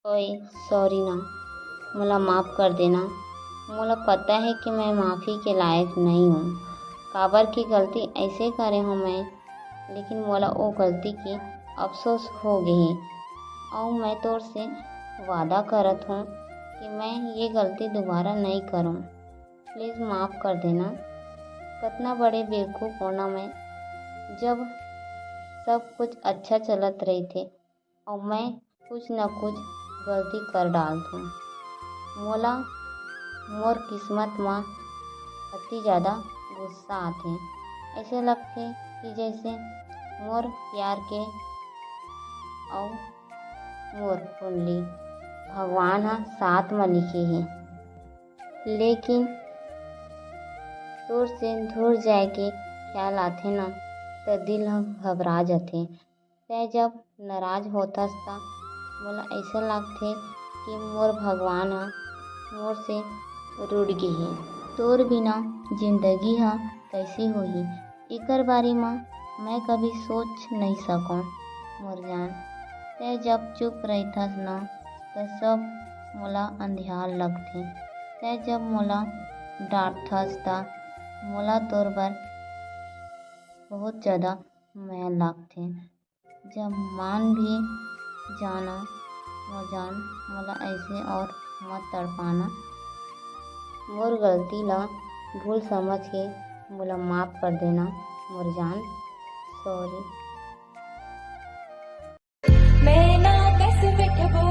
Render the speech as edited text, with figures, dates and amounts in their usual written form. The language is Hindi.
ओए सॉरी ना, मोला माफ़ कर देना। मोला पता है कि मैं माफ़ी के लायक नहीं हूँ। काबर की गलती ऐसे करे हूँ मैं, लेकिन मोला वो गलती की अफसोस हो गई है। और मैं तोर से वादा करत हूँ कि मैं ये गलती दोबारा नहीं करूँ। प्लीज़ माफ़ कर देना। कितना बड़े बेवकूफ़ होना मैं, जब सब कुछ अच्छा चलत रही थे और मैं कुछ न कुछ गलती कर डालत हूँ। मोला मोर किस्मत माँ अति ज़्यादा गुस्सा आथे। ऐसे लगथे कि जैसे मोर प्यार के और मोर कुंडली भगवान ह साथ में लिखे हे, लेकिन तोर से दूर जाए के ख्याल आथे न तो दिल ह घबरा जाथे। तै जब नाराज होथस त मोला ऐसा लगथे कि मोर भगवान ह मोर से रुठ गे हे। तोर बिना जिंदगी ह कैसी होही एकर बारे म मैं कभी सोच नहीं सकूँ मोर जान। तै जब चुप रहिथस न त सब मोला अंधियार लगथे। तै जब मोला डांटथस त मोला तोर बर बहुत ज़्यादा माया लागथे। जब मान भी जाना मोर जान, मोला ऐसे और मत तड़पाना। मोर गलती ला भूल समझ के मोला माफ़ कर देना मोर जान। सॉरी। मैं ना कैसे बैठबो